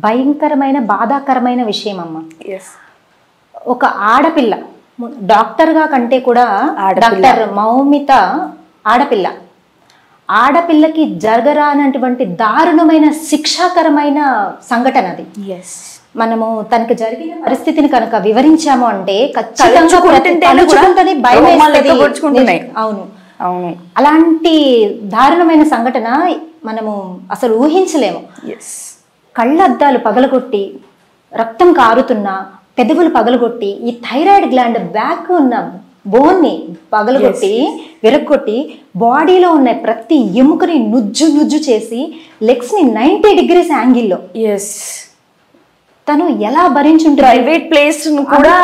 భయంకరమైన బాధాకరమైన విషయం అమ్మ. ఒక ఆడపిల్ల డాక్టర్గా కంటే కూడా డాక్టర్ మౌమిత ఆడపిల్ల, ఆడపిల్లకి జరగరానటువంటి దారుణమైన శిక్షాకరమైన సంఘటన అది. మనము తనకు జరిగిన పరిస్థితిని కనుక వివరించాము అంటే ఖచ్చితంగా భయం. అవును అవును, అలాంటి దారుణమైన సంఘటన మనము అసలు ఊహించలేము. కళ్ళద్దాలు పగలగొట్టి రక్తం కారుతున్నా, పెదవులు పగలగొట్టి, ఈ థైరాయిడ్ గ్లాండ్ బ్యాక్ ఉన్న బోన్ని పగలగొట్టి విరగొట్టి బాడీలో ఉన్న ప్రతి ఎముకని నుజ్జు నుజ్జు చేసి లెగ్స్ ని 90 degrees యాంగిల్లో తను ఎలా భరించుంటుంది. ప్రైవేట్ ప్లేస్ కూడా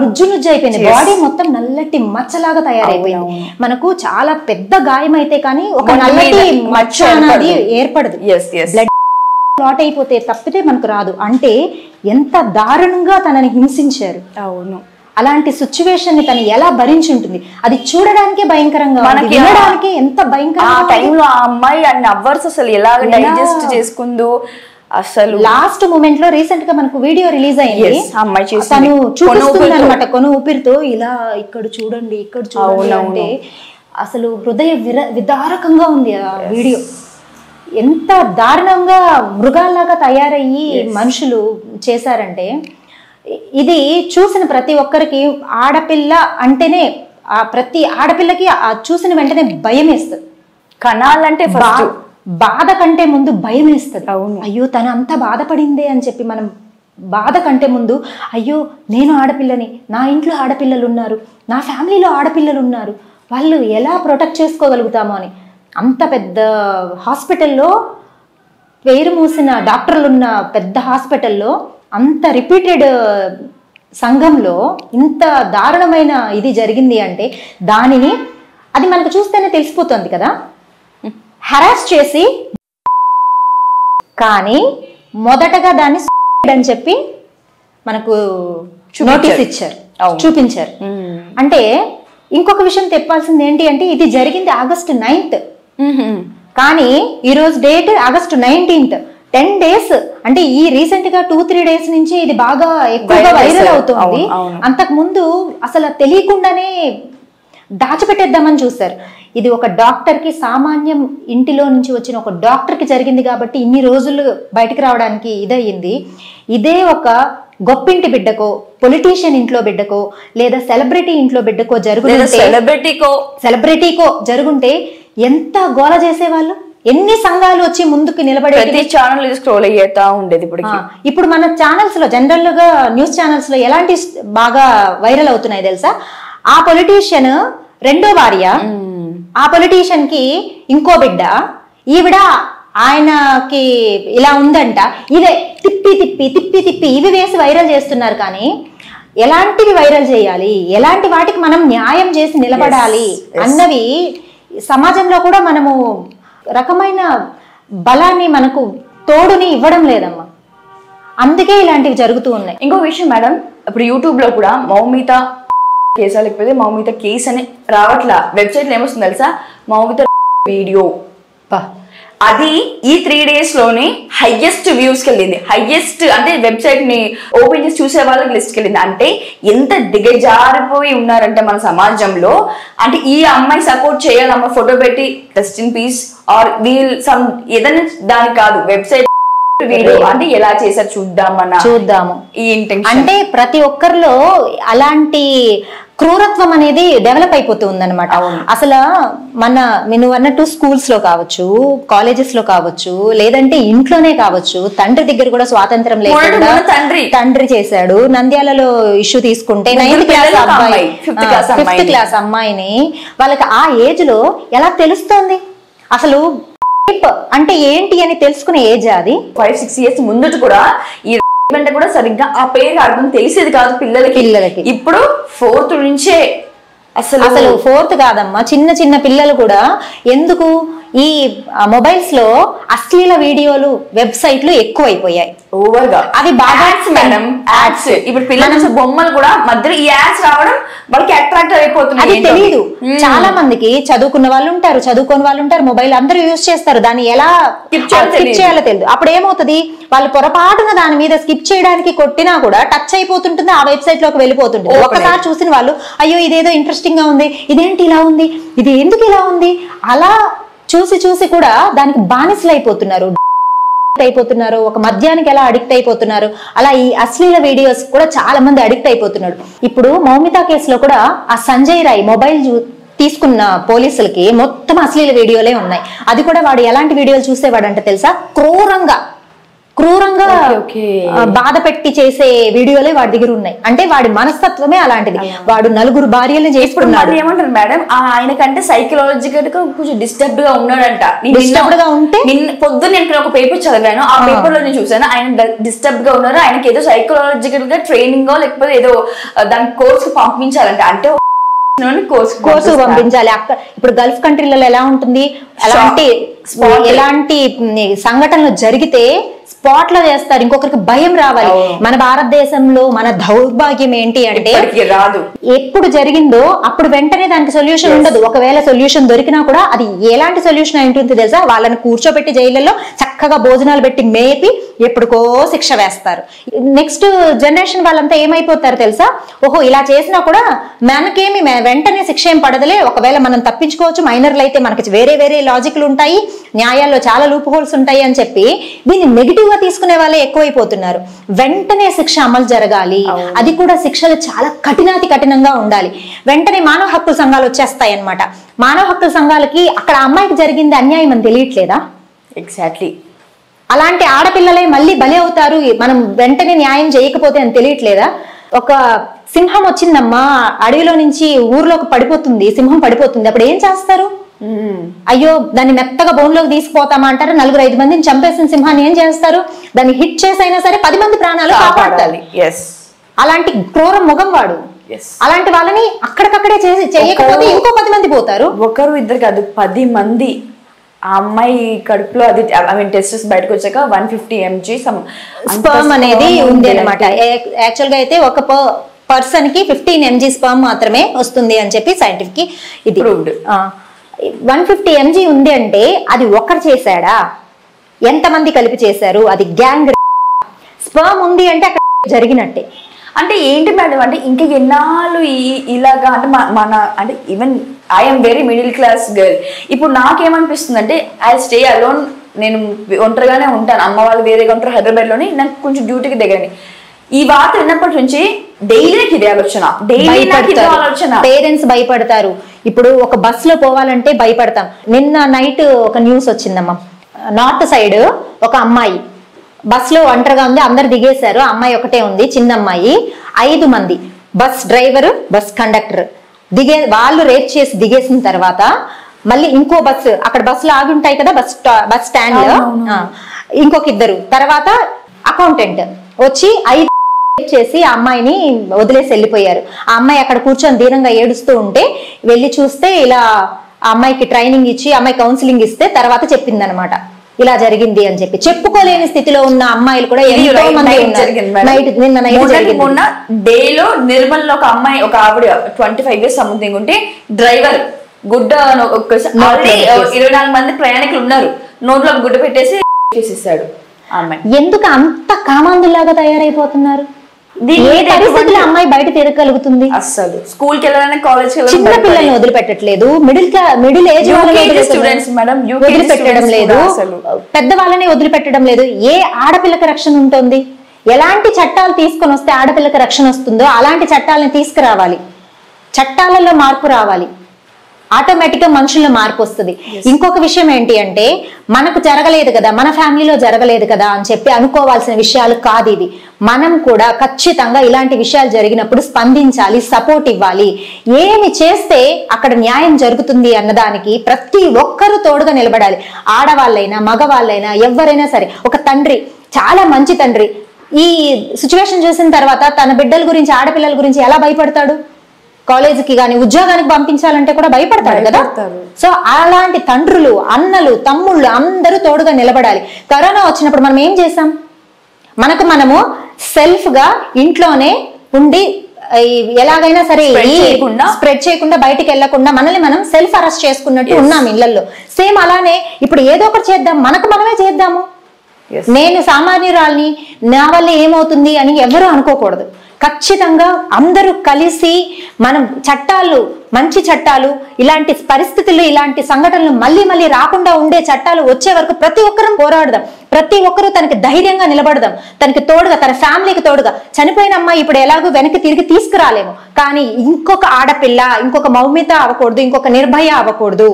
నుజ్జు నుజ్జు అయిపోయింది, బాడీ మొత్తం నల్లటి మచ్చలాగా తయారైపోయింది. మనకు చాలా పెద్ద గాయం అయితే కానీ ఒక నల్లటి మచ్చ అనేది ఏర్పడదు. బ్లడ్ క్లాట్ అయిపోతే తప్పితే మనకు రాదు. అంటే ఎంత దారుణంగా తనని హింసించారు. అవును, అలాంటి సిచ్యువేషన్ ని తను ఎలా భరించుంటుంది, అది చూడడానికే భయంకరంగా, వినడానికి ఎంత భయంకరంగా. ఆ టైంలో ఆ అమ్మాయి అన్ని అవర్స్ అసలు ఎలా డైజెస్ట్ చేసుకుందో. అసలు లాస్ట్ మూమెంట్ లో రీసెంట్ గా మనకు వీడియో రిలీజ్ అయింది, తను చూపిస్తుంది అనమాట కొను ఊపిరితో, ఇలా ఇక్కడ చూడండి ఇక్కడ చూడండి అంటే అసలు హృదయ విదారకంగా ఉంది ఆ వీడియో. ఎంత దారుణంగా మృగాల్లాగా తయారయ్యి మనుషులు చేశారంటే, ఇది చూసిన ప్రతి ఒక్కరికి ఆడపిల్ల అంటేనే, ఆ ప్రతి ఆడపిల్లకి ఆ చూసిన వెంటనే భయం వేస్తుంది. కనాలంటే బాధ కంటే ముందు భయం వేస్తుంది. అయ్యో తను అంత బాధపడిందే అని చెప్పి మనం బాధ కంటే ముందు అయ్యో నేను ఆడపిల్లని, నా ఇంట్లో ఆడపిల్లలు ఉన్నారు, నా ఫ్యామిలీలో ఆడపిల్లలు ఉన్నారు, వాళ్ళు ఎలా ప్రొటెక్ట్ చేసుకోగలుగుతామో అని. అంత పెద్ద హాస్పిటల్లో, పేరు మూసిన డాక్టర్లు ఉన్న పెద్ద హాస్పిటల్లో, అంత రిపీటెడ్ సంఘంలో ఇంత దారుణమైన ఇది జరిగింది అంటే దానిని, అది మనకు చూస్తేనే తెలిసిపోతుంది కదా, హరాస్ చేసి, కానీ మొదటగా దాన్ని అని చెప్పి మనకు నోటీస్ ఇచ్చారు, చూపించారు. అంటే ఇంకొక విషయం చెప్పాల్సింది ఏంటి అంటే, ఇది జరిగింది August 9th, కానీ ఈరోజు డేట్ August 19th. 10 days అంటే ఈ రీసెంట్ గా 2-3 days నుంచి ఇది బాగా ఎక్కువగా వైరల్ అవుతుంది. అంతకు ముందు అసలు తెలియకుండానే దాచిపెట్టేద్దామని చూస్తారు. ఇది ఒక డాక్టర్ కి, సామాన్యం ఇంటిలో నుంచి వచ్చిన ఒక డాక్టర్ కి జరిగింది కాబట్టి ఇన్ని రోజులు బయటకు రావడానికి ఇదయ్యింది. ఇదే ఒక గొప్పింటి బిడ్డకో, పొలిటీషియన్ ఇంట్లో బిడ్డకో, లేదా సెలబ్రిటీ ఇంట్లో బిడ్డకో జరుగుతుంటే, సెలబ్రిటీకో జరుగుంటే ఎంత గోల చేసేవాళ్ళు, ఎన్ని సంఘాలు వచ్చి ముందుకు నిలబడే ఛానల్ స్క్రోల్ అయ్యేతా ఉండేది. ఇప్పుడు మన ఛానల్స్ లో, జనరల్ గా న్యూస్ ఛానల్స్ లో ఎలాంటి బాగా వైరల్ అవుతున్నాయి తెలుసా? ఆ పొలిటీషియన్ రెండో భార్య, ఆ పొలిటీషియన్ కి ఇంకో బిడ్డ, ఈవిడ ఆయనకి ఇలా ఉందంట, ఇవే తిప్పి తిప్పి తిప్పి తిప్పి ఇవి వేసి వైరల్ చేస్తున్నారు. కానీ ఎలాంటివి వైరల్ చేయాలి, ఎలాంటి వాటికి మనం న్యాయం చేసి నిలబడాలి అన్నవి సమాజంలో కూడా మనము రకమైన బలాన్ని, మనకు తోడుని ఇవ్వడం లేదమ్మా. అందుకే ఇలాంటివి జరుగుతూ ఉన్నాయి. ఇంకో విషయం మేడం, ఇప్పుడు యూట్యూబ్ లో కూడా మౌమిత కేసా లేకపోతే మౌమిత కేసు అని రావట్లా, వెబ్సైట్ లో ఏమొస్తుంది తెలుసా, మౌమిత వీడియో. అది ఈ 3 days లోనే హైయెస్ట్ వ్యూస్కి వెళ్ళింది. హైయెస్ట్ అంటే వెబ్సైట్ ని ఓపెన్ చేసి చూసే వాళ్ళకి లిస్ట్కి వెళ్ళింది. అంటే ఎంత దిగజారిపోయి ఉన్నారంటే మన సమాజంలో. అంటే ఈ అమ్మాయి సపోర్ట్ చేయాలమ్మ, ఫోటో పెట్టి rest in peace are wheel some ఏదైనా దాని కాదు, వెబ్సైట్ వీడియో అంటే ఎలా చేశారు చూద్దాము ఈ ఇంటెన్షన్. అంటే ప్రతి ఒక్కరిలో అలాంటి క్రూరత్వం అనేది డెవలప్ అయిపోతూ ఉందన్నమాట. అసలు నువ్వు అన్నట్టు స్కూల్స్ లో కావచ్చు, కాలేజెస్ లో కావచ్చు, లేదంటే ఇంట్లోనే కావచ్చు, తండ్రి దగ్గర కూడా స్వాతంత్రం లేకుండా తండ్రి చేశాడు. నంద్యాలలో ఇష్యూ తీసుకుంటే 9th క్లాస్ అబ్బాయి, 5th క్లాస్ అమ్మాయిని, వాళ్ళకి ఆ ఏజ్ లో ఎలా తెలుస్తోంది అసలు అంటే ఏంటి అని తెలుసుకునే ఏజ్ అది. 5-6 years ముందు కూడా ఈ అంటే కూడా సరిగ్గా ఆ పేరు అర్థం తెలిసేది కాదు పిల్లలకి. ఇప్పుడు 4th నుంచే, అసలు 4th కాదమ్మా, చిన్న చిన్న పిల్లలు కూడా ఎందుకు ఈ మొబైల్స్ లో అశ్లీల వీడియోలు వెబ్సైట్లు ఎక్కువైపోయాయి. ఓవర్గా అవి బాగా మేడం యాడ్స్. ఇప్పుడు పిల్లల బొమ్మలు కూడా మధ్యలో ఈ యాడ్స్ రావడం వాళ్ళకి అట్రాక్ట్ అయిపోతుంది. అది తెలియదు. చాలా మందికి చదువుకున్న వాళ్ళు ఉంటారు, చదువుకున్న వాళ్ళు ఉంటారు, మొబైల్ అందరూ యూజ్ చేస్తారు, దాన్ని ఎలా స్కిప్ చేయాలో తెలియదు. అప్పుడు ఏమవుతుంది, వాళ్ళు పొరపాటున దాని మీద స్కిప్ చేయడానికి కొట్టినా కూడా టచ్ అయిపోతుంటుంది, ఆ వెబ్సైట్ లోకి వెళ్ళిపోతుంటుంది. ఒకసారి చూసిన వాళ్ళు అయ్యో ఇదేదో ఇంట్రెస్టింగ్ గా ఉంది, ఇదేంటి ఇలా ఉంది, ఇది ఎందుకు ఇలా ఉంది, అలా చూసి చూసి కూడా దానికి బానిసలు అయిపోతున్నారు. ఒక మద్యానికి ఎలా అడిక్ట్ అయిపోతున్నారు, అలా ఈ అశ్లీల వీడియోస్ కూడా చాలా మంది అడిక్ట్ అయిపోతున్నారు. ఇప్పుడు మౌమిత కేసులో కూడా ఆ సంజయ్ రాయ్ మొబైల్ తీసుకున్న పోలీసులకి మొత్తం అశ్లీల వీడియోలే ఉన్నాయి. అది కూడా వాడు ఎలాంటి వీడియోలు చూసేవాడంటే తెలుసా, క్రూరంగా బాధ పెట్టి చేసే వీడియోలే వాడి దగ్గర ఉన్నాయి. అంటే వాడి మనస్తత్వమే అలాంటిది. వాడు 4 భార్యలు చేసుకున్నాడు. ఏమంటారు మేడం, ఆయనకంటే సైకలాజికల్ గా కొంచెం డిస్టర్బ్డ్ గా ఉన్నాడంట. డిస్టర్బ్డ్ గా ఉంటే పొద్దున్న నేను ఒక పేపర్ చదివాను, ఆ పేపర్ లో నేను చూసాను ఆయన డిస్టర్బ్డ్ గా ఉన్నారు. ఆయనకి ఏదో సైకలాజికల్ గా ట్రైనింగ్ లేకపోతే ఏదో దాని కోర్స్ పంపించాలంట. అంటే కోర్సు పంపించాలి. అక్కడ ఇప్పుడు గల్ఫ్ కంట్రీలలో ఎలా ఉంటుంది, ఎలాంటి సంఘటనలు జరిగితే స్పాట్ లో చేస్తారు, ఇంకొకరికి భయం రావాలి. మన భారతదేశంలో మన దౌర్భాగ్యం ఏంటి అంటే రాదు, ఎప్పుడు జరిగిందో అప్పుడు వెంటనే దానికి సొల్యూషన్ ఉండదు. ఒకవేళ సొల్యూషన్ దొరికినా కూడా అది ఎలాంటి సొల్యూషన్ అయి ఉంటుంది తెలుసా, వాళ్ళని కూర్చోబెట్టి జైళ్ళలో చక్కగా భోజనాలు పెట్టి మేపి ఎప్పుడుకో శిక్ష వేస్తారు. నెక్స్ట్ జనరేషన్ వాళ్ళంతా ఏమైపోతారు తెలుసా, ఓహో ఇలా చేసినా కూడా మనకేమి వెంటనే శిక్ష ఏం పడదులే, ఒకవేళ మనం తప్పించుకోవచ్చు, మైనర్లు అయితే మనకి వేరే లాజిక్లు ఉంటాయి, న్యాయాల్లో చాలా లూప్ హోల్స్ ఉంటాయి అని చెప్పి దీన్ని నెగిటివ్ గా తీసుకునే వాళ్ళే ఎక్కువైపోతున్నారు. వెంటనే శిక్ష అమలు జరగాలి, అది కూడా శిక్షలు చాలా కఠినంగా ఉండాలి. వెంటనే మానవ హక్కుల సంఘాలు వచ్చేస్తాయి అన్నమాట. మానవ హక్కుల సంఘాలకి అక్కడ అమ్మాయికి జరిగింది అన్యాయం అని తెలియట్లేదా? ఎగ్జాక్ట్లీ. అలాంటి ఆడపిల్లలే మళ్ళీ బలి అవుతారు మనం వెంటనే న్యాయం చేయకపోతే అని తెలియట్లేదా? ఒక సింహం వచ్చిందమ్మా, అడవిలో నుంచి ఊర్లోకి పడిపోతుంది, సింహం పడిపోతుంది, అప్పుడు ఏం చేస్తారు? అయ్యో దాన్ని మెత్తగా బోన్లోకి తీసుకుపోతామా అంటారు. 4-5 మందిని చంపేసిన సింహాన్ని ఏం చేస్తారు, దాన్ని హిట్ చేసైనా సరే 10 మంది ప్రాణాలు కాపాడాలి. అలాంటి క్రూర ముఖం వాడు. అలాంటి వాళ్ళని అక్కడికక్కడే చేయకపోతే ఇంకో 10 మంది పోతారు. ఒకరు ఇద్దరు కాదు, 10 మంది. ఆ అమ్మాయి కడుపులో అది టెస్టెస్ బయటకు వచ్చాక 150 mg స్పర్మ్ అనేది ఉంది అనమాట. యాక్చువల్ గా అయితే ఒక పర్సన్ కి 15 mg స్పర్మ్ మాత్రమే వస్తుంది అని చెప్పి సైంటిఫిక్ ఇది 150 mg ఉంది అంటే అది ఒకరు చేశాడా, ఎంతమంది కలిపి చేశారు, అది గ్యాంగ్. స్పర్మ్ ఉంది అంటే అక్కడ జరిగినట్టే. అంటే ఏంటి మేడం, అంటే ఇంకా ఎన్నాళ్ళు ఇలాగా అంటే మన అంటే even I'm very middle class girl. ఇప్పుడు నాకేమనిపిస్తుంది అంటే ఐ స్టే అలోన్, నేను ఒంటరిగానే ఉంటాను, అమ్మ వాళ్ళు వేరేగా ఉంటారు హైదరాబాద్ లోని, నాకు కొంచెం డ్యూటీకి దగ్గరని. ఈ వార్త విన్నప్పటి నుంచి డైలీ నాకు ఇదే ఆలోచన, పేరెంట్స్ భయపడతారు. ఇప్పుడు ఒక బస్ లో పోవాలంటే భయపడతాం. నిన్న నైట్ ఒక న్యూస్ వచ్చిందమ్మా, నార్త్ సైడ్ ఒక అమ్మాయి బస్ లో ఒంటరిగా ఉంది, అందరు దిగేశారు, అమ్మాయి ఒకటే ఉంది, చిన్న అమ్మాయి. 5 మంది బస్ డ్రైవర్, బస్ కండక్టర్ వాళ్ళు రేప్ చేసి దిగేసిన తర్వాత మళ్ళీ ఇంకో బస్సు, అక్కడ బస్సులు ఆగి ఉంటాయి కదా బస్ స్టాండ్ లో, ఇంకొక 2 తర్వాత అకౌంటెంట్ వచ్చి 5 చేసి ఆ అమ్మాయిని వదిలేసి వెళ్ళిపోయారు. ఆ అమ్మాయి అక్కడ కూర్చొని దీనంగా ఏడుస్తూ ఉంటే వెళ్ళి చూస్తే ఇలా ఆ అమ్మాయికి ట్రైనింగ్ ఇచ్చి అమ్మాయి కౌన్సిలింగ్ ఇస్తే తర్వాత చెప్పింది అనమాట, ఇలా జరిగింది అని చెప్పి. చెప్పుకోలేని స్థితిలో ఉన్న అమ్మాయిలు కూడా ఎంతో మంది మొన్న డేలో నిర్మల్ లో ఒక అమ్మాయి, ఒక ఆవిడ 25 years సంథింగ్ ఉంటే డ్రైవర్ గుడ్డ 24 మంది ప్రయాణికులు ఉన్నారు, నోట్లో గుడ్డ పెట్టేసి చేసేసాడు ఆ అమ్మాయి. ఎందుకు అంత కామాంధుల్లాగా తయారైపోతున్నారు? అమ్మాయి బయట తిరగలుగుతుంది? అస్సలు స్కూల్ కి వెళ్ళాలని, కాలేజ్ కి చిన్న పిల్లల్ని వదిలిపెట్టట్లేదు, మిడిల్ ఏజ్ వదిలిపెట్టడం లేదు, పెద్దవాళ్ళని వదిలిపెట్టడం లేదు. ఏ ఆడపిల్లకి రక్షణ ఉంటుంది? ఎలాంటి చట్టాలు తీసుకొని వస్తే ఆడపిల్లకి రక్షణ వస్తుందో అలాంటి చట్టాలను తీసుకురావాలి. చట్టాలలో మార్పు రావాలి, ఆటోమేటిక్ గా మనుషుల్లో మార్పు వస్తుంది. ఇంకొక విషయం ఏంటి అంటే, మనకు జరగలేదు కదా, మన ఫ్యామిలీలో జరగలేదు కదా అని చెప్పి అనుకోవాల్సిన విషయాలు కాదు ఇవి. మనం కూడా ఖచ్చితంగా ఇలాంటి విషయాలు జరిగినప్పుడు స్పందించాలి, సపోర్ట్ ఇవ్వాలి. ఏమి చేస్తే అక్కడ న్యాయం జరుగుతుంది అన్నదానికి ప్రతి ఒక్కరూ తోడుగా నిలబడాలి. ఆడవాళ్ళైనా మగవాళ్ళైనా ఎవరైనా సరే. ఒక తండ్రి, చాలా మంచి తండ్రి, ఈ సిచ్యువేషన్ చూసిన తర్వాత తన బిడ్డల గురించి, ఆడపిల్లల గురించి ఎలా భయపడతాడు? కాలేజీకి కానీ ఉద్యోగానికి పంపించాలంటే కూడా భయపడతాడు కదా. సో అలాంటి తండ్రులు, అన్నలు, తమ్ముళ్ళు అందరూ తోడుగా నిలబడాలి. కరోనా వచ్చినప్పుడు మనం ఏం చేసాం? మనము సెల్ఫ్ గా ఇంట్లోనే ఉండి ఎలాగైనా సరే స్ప్రెడ్ చేయకుండా బయటికి వెళ్లకుండా మనల్ని మనం సెల్ఫ్ అరెస్ట్ చేసుకున్నట్టు ఉన్నాం ఇళ్లలో. సేమ్ అలానే ఇప్పుడు ఏదో ఒకటి చేద్దాం, మనమే చేద్దాము. నేను సామాన్యురాల్ని, నా వల్ల ఏమవుతుంది అని ఎవరు అనుకోకూడదు. ఖచ్చితంగా అందరూ కలిసి మనం చట్టాలు, మంచి చట్టాలు, ఇలాంటి పరిస్థితులు, ఇలాంటి సంఘటనలు మళ్ళీ రాకుండా ఉండే చట్టాలు వచ్చే వరకు ప్రతి ఒక్కరూ పోరాడదాం. ప్రతి ఒక్కరూ తనకి ధైర్యంగా నిలబడదాం, తనకి తోడుగా, తన ఫ్యామిలీకి తోడుగా. చనిపోయిన అమ్మాయి ఇప్పుడు ఎలాగో వెనక్కి తిరిగి తీసుకురాలేము, కానీ ఇంకొక ఆడపిల్ల, ఇంకొక మౌమిత అవ్వకూడదు, ఇంకొక నిర్భయ అవ్వకూడదు,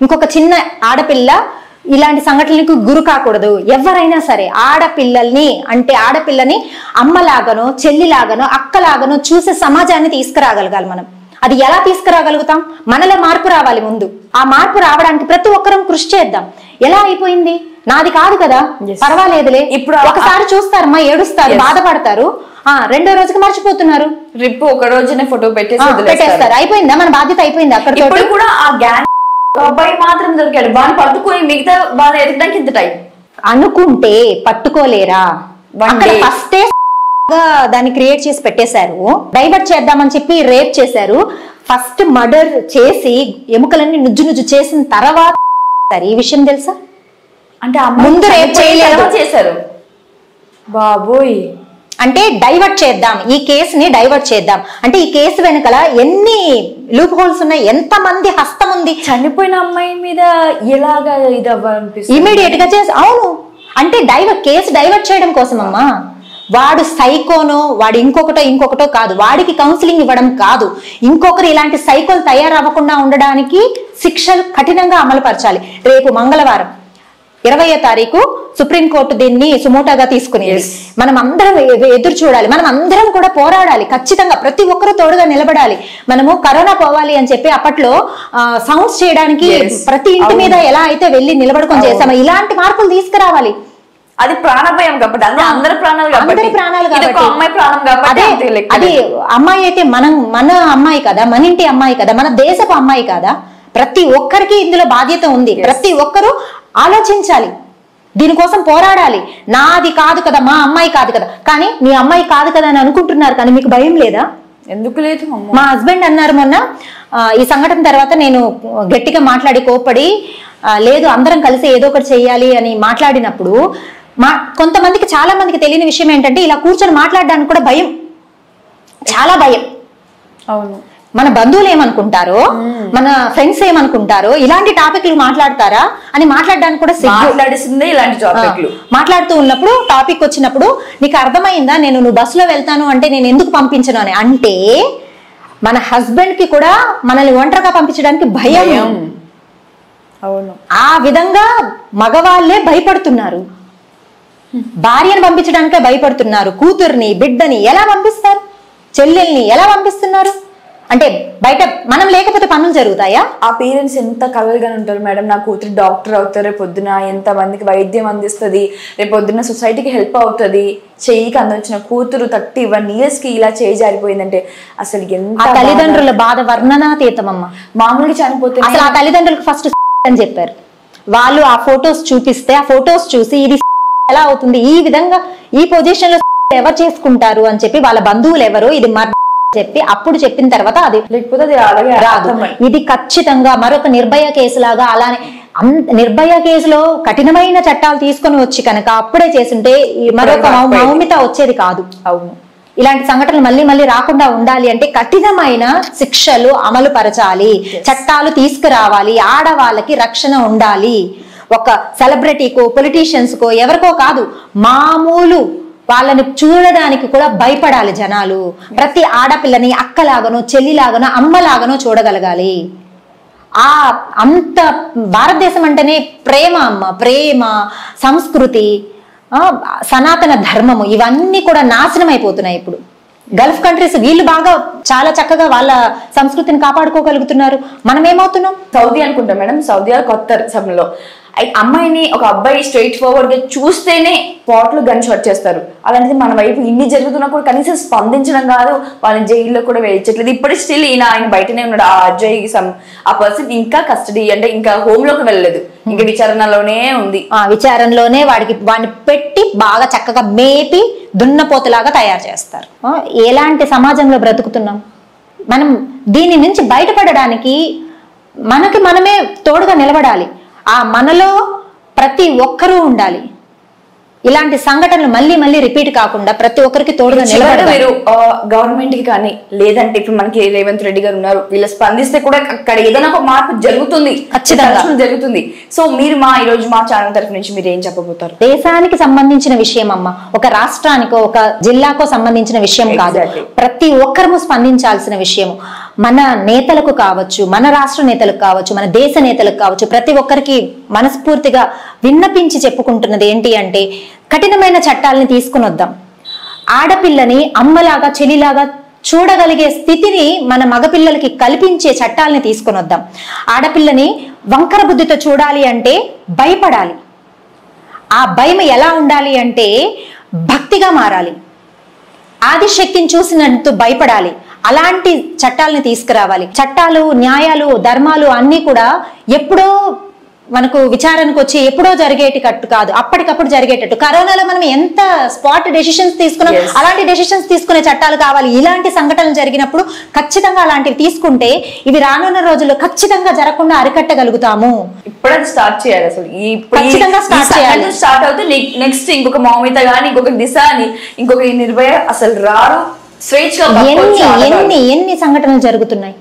ఇంకొక చిన్న ఆడపిల్ల ఇలాంటి సంఘటనలకు గురి కాకూడదు. ఎవరైనా సరే ఆడపిల్లని అమ్మలాగానో, చెల్లిలాగానో, అక్కలాగానో చూసే సమాజాన్ని తీసుకురాగలగాలి మనం. అది ఎలా తీసుకురాగలుగుతాం? మనలో మార్పు రావాలి ముందు. ఆ మార్పు రావడానికి ప్రతి ఒక్కరం కృషి చేద్దాం. ఎలా అయిపోయింది, నాది కాదు కదా, పర్వాలేదులే. ఇప్పుడు ఒకసారి చూస్తారమ్మా, ఏడుస్తారు, బాధపడతారు, రెండో రోజుకి మర్చిపోతున్నారు. రిప్పు ఒక రోజునే ఫోటో పెట్టేస్తారు. అయిపోయిందా మన బాధ్యత? అయిపోయింది. అక్కడ కూడా ఆ గ్యాంగ్ అబ్బాయి మాత్రం దొరికాడు, వాడిని పట్టుకుని మిగతా వాళ్ళు ఎదగడానికి ఇంత టైం అనుకుంటే పట్టుకోలేరా? ఫస్టే దాన్ని క్రియేట్ చేసి పెట్టేశారు. డైవర్ట్ చేద్దామని చెప్పి రేప్ చేశారు. ఫస్ట్ మర్డర్ చేసి ఎముకలన్నీ నుజ్జు చేసిన తర్వాత ఈ విషయం తెలుసా? అంటే ముందు రేప్ చేయలేదు, చేశారు. బాబోయ్. అంటే డైవర్ట్ చేద్దాం, ఈ కేసుని డైవర్ట్ చేద్దాం అంటే ఈ కేసు వెనకాల ఎన్ని లూప్ హోల్స్ ఉన్నాయి, ఎంత మంది హస్తం ఉంది. చనిపోయిన అమ్మాయి మీద ఎలాగా ఇది అవ్వాలనిపిస్తుంది ఇమీడియట్ గా చేసి. అవును, అంటే కేసు డైవర్ట్ చేయడం కోసం అమ్మా. వాడు సైకోనో, వాడు ఇంకొకటో కాదు, వాడికి కౌన్సిలింగ్ ఇవ్వడం కాదు, ఇంకొకరు ఇలాంటి సైకోలు తయారవ్వకుండా ఉండడానికి శిక్షలు కఠినంగా అమలు పరచాలి. రేపు మంగళవారం 20వ తారీఖు సుప్రీంకోర్టు దీన్ని సుమోటాగా తీసుకునేది. మనం అందరం ఎదురు చూడాలి, మనం అందరం కూడా పోరాడాలి. ఖచ్చితంగా ప్రతి ఒక్కరూ తోడుగా నిలబడాలి. మనము కరోనా పోవాలి అని చెప్పి అప్పట్లో సౌండ్స్ చేయడానికి ప్రతి ఇంటి మీద ఎలా అయితే వెళ్ళి నిలబడుకొని చేసామో ఇలాంటి మార్పులు తీసుకురావాలి. అది ప్రాణభయం కాబట్టి, అందరి ప్రాణాలు కాబట్టి. అది అమ్మాయి అయితే మన అమ్మాయి కదా, మన ఇంటి అమ్మాయి కదా, మన దేశపు అమ్మాయి కదా. ప్రతి ఒక్కరికి ఇందులో బాధ్యత ఉంది. ప్రతి ఒక్కరూ ఆలోచించాలి, దీనికోసం పోరాడాలి. నాది కాదు కదా, మా అమ్మాయి కాదు కదా, కానీ మీ అమ్మాయి కాదు కదా అని అనుకుంటున్నారు, కానీ మీకు భయం లేదా? ఎందుకు లేదు? మా హస్బెండ్ అన్నారు మొన్న, ఈ సంఘటన తర్వాత నేను గట్టిగా మాట్లాడి కోప్పడి, లేదు అందరం కలిసి ఏదో ఒకటి చెయ్యాలి అని మాట్లాడినప్పుడు కొంతమందికి, చాలా మందికి తెలియని విషయం ఏంటంటే ఇలా కూర్చొని మాట్లాడడానికి కూడా భయం, చాలా భయం. అవును, మన బంధువులు ఏమనుకుంటారో, మన ఫ్రెండ్స్ ఏమనుకుంటారో, ఇలాంటి టాపిక్లు మాట్లాడతారా అని మాట్లాడడానికి కూడా మాట్లాడిస్తుంది. ఇలాంటి టాపిక్లు మాట్లాడుతూ ఉన్నప్పుడు టాపిక్ వచ్చినప్పుడు నీకు అర్థమైందా, నువ్వు బస్సులో వెళ్తాను అంటే నేను ఎందుకు పంపించను అని. అంటే మన హస్బెండ్ కి కూడా మనల్ని ఒంటరిగా పంపించడానికి భయం. అవును, ఆ విధంగా మగవాళ్లే భయపడుతున్నారు. భార్యను పంపించడానికే భయపడుతున్నారు. కూతుర్ని, బిడ్డని ఎలా పంపిస్తారు? చెల్లెల్ని ఎలా పంపిస్తున్నారు? అంటే బయట మనం లేకపోతే పనులు జరుగుతాయా? ఆ పేరెంట్స్ ఎంత కలలుగానే ఉంటారు. మేడం నా కూతురు డాక్టర్ అవుతారు, రేపు పొద్దున ఎంత మందికి వైద్యం అందిస్తుంది, రేపు పొద్దున సొసైటీకి హెల్ప్ అవుతుంది. చెయ్యికి అందించిన కూతురు 31 years కి ఇలా చేయి జారిపోయిందంటే అసలు ఎంత తల్లిదండ్రుల బాధ వర్ణనాతీతమమ్మ. మామూలుగా చనిపోతే అసలు ఆ తల్లిదండ్రులకు ఫస్ట్ అని చెప్పారు. వాళ్ళు ఆ ఫొటోస్ చూపిస్తే, ఆ ఫొటోస్ చూసి ఇది ఎలా అవుతుంది, ఈ విధంగా ఈ పొజిషన్ లో ఎవరు చేసుకుంటారు అని చెప్పి వాళ్ళ బంధువులు ఎవరు ఇది చెప్పి అప్పుడు చెప్పిన తర్వాత అది, లేకపోతే అది రాదు. ఇది ఖచ్చితంగా మరొక నిర్భయ కేసులాగా, అలానే నిర్భయ కేసులో కఠినమైన చట్టాలు తీసుకొని వచ్చి కనుక అప్పుడే చేస్తుంటే మరొక మౌమిత వచ్చేది కాదు. అవును, ఇలాంటి సంఘటనలు మళ్ళీ రాకుండా ఉండాలి అంటే కఠినమైన శిక్షలు అమలు పరచాలి, చట్టాలు తీసుకురావాలి, ఆడవాళ్ళకి రక్షణ ఉండాలి. ఒక సెలబ్రిటీకో, పొలిటీషియన్స్ కో, ఎవరికో కాదు, మామూలు వాళ్ళని చూడడానికి కూడా భయపడాలి జనాలు. ప్రతి ఆడపిల్లని అక్కలాగనో, చెల్లిలాగనో, అమ్మలాగనో చూడగలగాలి. అంత భారతదేశం అంటేనే ప్రేమ అమ్మ, ప్రేమ, సంస్కృతి, సనాతన ధర్మము ఇవన్నీ కూడా నాశనం అయిపోతున్నాయి ఇప్పుడు. గల్ఫ్ కంట్రీస్ వీళ్ళు బాగా చాలా చక్కగా వాళ్ళ సంస్కృతిని కాపాడుకోగలుగుతున్నారు. మనం ఏమవుతున్నాం? సౌదీ అనుకుంటాం మేడం, సౌదీ కొత్త సమయంలో అమ్మాయిని ఒక అబ్బాయి స్ట్రైట్ ఫార్వర్డ్ గా చూస్తేనే స్పాట్ లో గన్ షాట్ చేస్తారు. అలాంటిది మన వైపు ఇన్ని జరుగుతున్నా కూడా కనీసం స్పందించడం కాదు, వాళ్ళని జైల్లో కూడా వేయించట్లేదు. ఇప్పటి స్టిల్ ఆయన బయటనే ఉన్నాడు. ఆ అజయ్ ఆ పర్సన్ ఇంకా కస్టడీ అంటే ఇంకా హోమ్ లోకి వెళ్ళలేదు, ఇంకా విచారణలోనే ఉంది. విచారణలోనే వాడిని పెట్టి బాగా చక్కగా మేపి దున్నపోతులాగా తయారు చేస్తారు. ఎలాంటి సమాజంలో బ్రతుకుతున్నాం మనం? దీని నుంచి బయటపడడానికి మనకి మనమే తోడుగా నిలబడాలి. ఆ మనలో ప్రతి ఒక్కరూ ఉండాలి. ఇలాంటి సంఘటనలు మళ్ళీ మళ్ళీ రిపీట్ కాకుండా ప్రతి ఒక్కరికి తోడుగా నిలబడాలి. మీరు గవర్నమెంట్ కి కానీ లేదంటే ఇప్పుడు మనకి రేవంత్ రెడ్డి గారు ఉన్నారు, వీళ్ళు స్పందిస్తే కూడా అక్కడ ఏదైనా ఒక మార్పు జరుగుతుంది, ఖచ్చితంగా జరుగుతుంది. సో మీరు ఈ రోజు మా ఛానల్ తరఫు నుంచి మీరు ఏం చెప్పబోతారు? దేశానికి సంబంధించిన విషయం అమ్మ, ఒక రాష్ట్రానికో ఒక జిల్లాకో సంబంధించిన విషయం కాదు, ప్రతి ఒక్కరము స్పందించాల్సిన విషయం. మన నేతలకు కావచ్చు, మన రాష్ట్ర నేతలకు కావచ్చు, మన దేశ నేతలకు కావచ్చు, ప్రతి ఒక్కరికి మనస్ఫూర్తిగా విన్నపించి చెప్పుకుంటున్నది ఏంటి అంటే కఠినమైన చట్టాలని తీసుకుని వద్దాం. ఆడపిల్లని అమ్మలాగా చెలిలాగా చూడగలిగే స్థితిని మన మగపిల్లలకి కల్పించే చట్టాలని తీసుకుని వద్దాం. ఆడపిల్లని వంకర బుద్ధితో చూడాలి అంటే భయపడాలి. ఆ భయం ఎలా ఉండాలి అంటే భక్తిగా మారాలి. ఆదిశక్తిని చూసినట్టు భయపడాలి. అలాంటి చట్టాలని తీసుకురావాలి. చట్టాలు, న్యాయాలు, ధర్మాలు అన్నీ కూడా ఎప్పుడో మనకు విచారణకు వచ్చి ఎప్పుడో జరిగేటట్టు కాదు, అప్పటికప్పుడు జరిగేటట్టు. కరోనాలో మనం ఎంత స్పాట్ డెసిషన్స్ తీసుకున్నాం, అలాంటి డెసిషన్స్ తీసుకునే చట్టాలు కావాలి. ఇలాంటి సంఘటనలు జరిగినప్పుడు ఖచ్చితంగా అలాంటివి తీసుకుంటే ఇవి రానున్న రోజుల్లో ఖచ్చితంగా జరగకుండా అరికట్టగలుగుతాము. ఇప్పుడే స్టార్ట్ చేయాలి. అసలు ఖచ్చితంగా స్టార్ట్ చేయాలి. స్టార్ట్ అవుతే నెక్స్ట్ ఇంకొక మౌమిత గాని, ఇంకొక దిశ అని, ఇంకొక నిర్భయ అసలు రారు. ఎన్ని సంఘటనలు జరుగుతున్నాయి.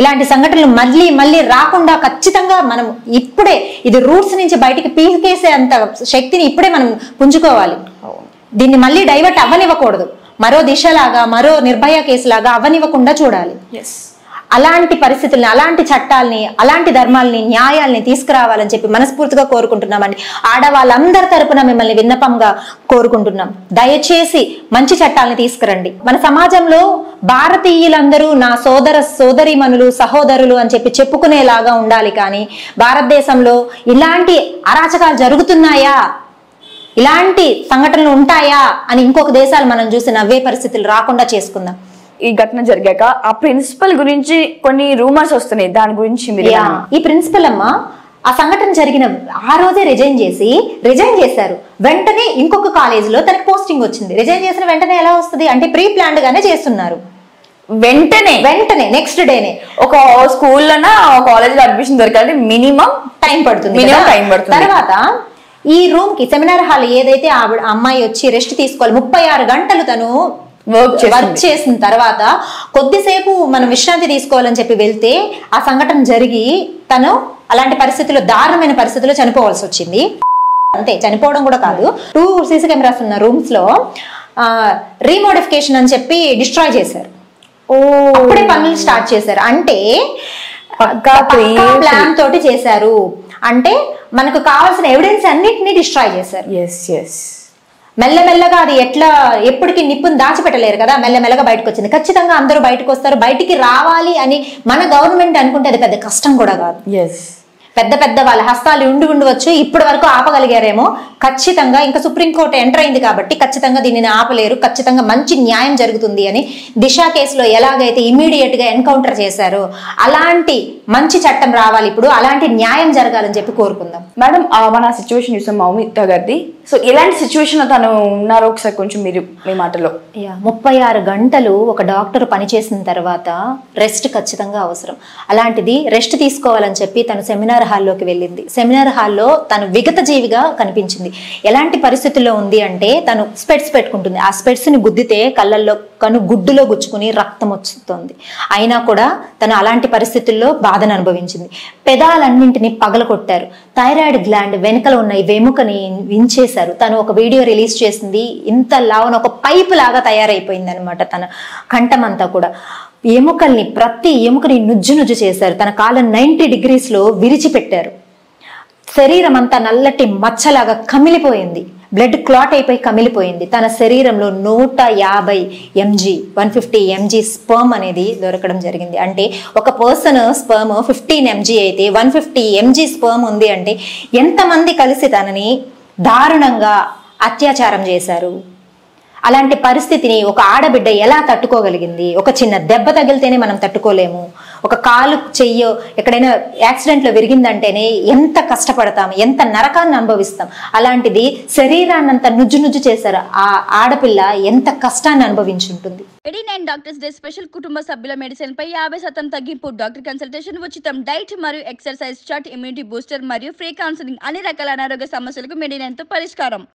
ఇలాంటి సంఘటనలు మళ్ళీ మళ్ళీ రాకుండా ఖచ్చితంగా మనం ఇప్పుడే ఇది రూట్స్ నుంచి బయటికి పీకేసే అంత శక్తిని ఇప్పుడే మనం పుంజుకోవాలి. దీన్ని మళ్ళీ డైవర్ట్ అవ్వనివ్వకూడదు. మరో దిశలాగా, మరో నిర్భయ కేసులాగా అవ్వనివ్వకుండా చూడాలి. అలాంటి పరిస్థితుల్ని, అలాంటి చట్టాలని, అలాంటి ధర్మాలని, న్యాయాల్ని తీసుకురావాలని చెప్పి మనస్ఫూర్తిగా కోరుకుంటున్నామండి. ఆడవాళ్ళందరి తరపున మిమ్మల్ని విన్నపంగా కోరుకుంటున్నాం. దయచేసి మంచి చట్టాలని తీసుకురండి. మన సమాజంలో భారతీయులందరూ నా సోదరీమణులు, సహోదరులు అని చెప్పి చెప్పుకునేలాగా ఉండాలి. కానీ భారతదేశంలో ఇలాంటి అరాచకాలు జరుగుతున్నాయా, ఇలాంటి సంఘటనలు ఉంటాయా అని ఇంకొక దేశాలు మనం చూసి నవ్వే పరిస్థితులు రాకుండా చేసుకుందాం. ఈ ఘటన జరిగాక ఆ ప్రిన్సిపల్ గురించి కొన్ని రూమర్స్ వస్తున్నాయి, దాని గురించి మీరు? ఈ ప్రిన్సిపల్ అమ్మ ఆ సంఘటన జరిగిన ఆ రోజే రిజైన్ చేశారు. వెంటనే ఇంకొక కాలేజీలో తనకి పోస్టింగ్ వచ్చింది. రిజైన్ చేసిన వెంటనే ఎలా వస్తుంది అంటే ప్రీ ప్లాన్డ్ గానే చేస్తున్నారు. వెంటనే నెక్స్ట్ డేనే ఒక స్కూల్లోనా కాలేజ్ లో అడ్మిషన్ దొరకాలి, మినిమం టైం పడుతుంది. తర్వాత ఈ రూమ్ కి, సెమినార్ హాల్ ఏదైతే అమ్మాయి వచ్చి రెస్ట్ తీసుకోవాలి, 36 గంటలు తను వర్క్ చేసిన తర్వాత కొద్దిసేపు మనం విశ్రాంతి తీసుకోవాలని చెప్పి వెళ్తే ఆ సంఘటన జరిగి తను అలాంటి పరిస్థితుల్లో, దారుణమైన పరిస్థితుల్లో చనిపోవాల్సి వచ్చింది. అంతే, చనిపోవడం కూడా కాదు, 2 సీసీ కెమెరాస్ ఉన్న రూమ్స్ లో రీమోడిఫికేషన్ అని చెప్పి డిస్ట్రాయ్ చేశారు. అప్పుడే పనులు స్టార్ట్ చేశారు. అంటే ప్లాన్ తోటి చేశారు. అంటే మనకు కావాల్సిన ఎవిడెన్స్ అన్నిటినీ డిస్ట్రాయ్ చేశారు. మెల్లమెల్లగా అది ఎప్పటికీ నిప్పుని దాచిపెట్టలేరు కదా, మెల్లమెల్లగా బయటకు వచ్చింది. ఖచ్చితంగా అందరూ బయటకు వస్తారు. బయటికి రావాలి అని మన గవర్నమెంట్ అనుకుంటే అది పెద్ద కష్టం కూడా కాదు. పెద్ద వాళ్ళ హస్తాలు ఉండవచ్చు. ఇప్పటి వరకు ఆపగలిగారేమో, ఖచ్చితంగా ఇంకా సుప్రీంకోర్టు ఎంటర్ అయింది కాబట్టి ఖచ్చితంగా దీనిని ఆపలేరు. ఖచ్చితంగా మంచి న్యాయం జరుగుతుంది అని దిశ కేసులో ఎలాగైతే ఇమీడియట్ గా ఎన్కౌంటర్ చేశారో అలాంటి మంచి చట్టం రావాలి ఇప్పుడు, అలాంటి న్యాయం జరగాలని చెప్పి కోరుకుందాం. మేడం, మన సిచ్యువేషన్ చూసాం మౌమిత గారిది. సో ఎలాంటి సిచ్యువేషన్ తను ఉన్నారో ఒకసారి కొంచెం మీరు మీ మాటలో. 36 గంటలు ఒక డాక్టర్ పనిచేసిన తర్వాత రెస్ట్ ఖచ్చితంగా అవసరం. అలాంటిది రెస్ట్ తీసుకోవాలని చెప్పి తను సెమినార్ హాల్లోకి వెళ్ళింది. సెమినార్ హాల్లో తను విగత జీవిగా కనిపించింది. ఎలాంటి పరిస్థితుల్లో ఉంది అంటే తను స్పెట్స్ పెట్టుకుంటుంది. ఆ స్పెట్స్ ని గుద్దితే కళ్ళల్లో గుడ్డులో గుచ్చుకుని రక్తం వస్తుంది. అయినా కూడా తను అలాంటి పరిస్థితుల్లో బాధను అనుభవించింది. పెదాలన్నింటినీ పగలగొట్టారు. థైరాయిడ్ గ్లాండ్ వెనుకల ఉన్న ఈ వెముకని వించేశారు. తను ఒక వీడియో రిలీజ్ చేసింది. ఇంత లావున ఒక పైపు లాగా తయారైపోయింది అనమాట తన కంఠమంతా కూడా. ఎముకల్ని, ప్రతి ఎముకని నుజ్జు చేశారు. తన కాలం 90 degrees లో విరిచిపెట్టారు. శరీరం అంతా నల్లటి మచ్చలాగా కమిలిపోయింది. బ్లడ్ క్లాట్ అయిపోయి కమిలిపోయింది. తన శరీరంలో 150 mg 150 mg స్పర్మ్ అనేది దొరకడం జరిగింది. అంటే ఒక పర్సన్ స్పర్మ్ 15 mg అయితే 150 mg స్పర్మ్ ఉంది అంటే ఎంతమంది కలిసి తనని దారుణంగా అత్యాచారం చేశారు. అలాంటి పరిస్థితిని ఒక ఆడబిడ్డ ఎలా తట్టుకోగలిగింది? ఒక చిన్న దెబ్బ తగిలితేనే మనం తట్టుకోలేము. ఒక కాలు చెయ్యో ఎక్కడైనా యాక్సిడెంట్లో విరిగిందంటేనే ఎంత కష్టపడతాం, ఎంత నరకాన్ని అనుభవిస్తాం. అలాంటిది శరీరాన్నంతా నుజ్జు చేశారు. ఆ ఆడపిల్ల ఎంత కష్టాన్ని అనుభవించుంటుంది. 89 డాక్టర్స్ డే స్పెషల్ కుటుంబ సభ్యుల మెడిసిన్ పై 50% తగ్గింపు. డాక్టర్ కన్సల్టేషన్ ఉచితం. డైట్ మరియు ఎక్సర్సైజ్ చార్ట్, ఇమ్యూనిటీ బూస్టర్ మరియు ఫ్రీ కౌన్సిలింగ్. అన్ని రకాల అనారోగ్య సమస్యలకు 89 తో పరిష్కారం.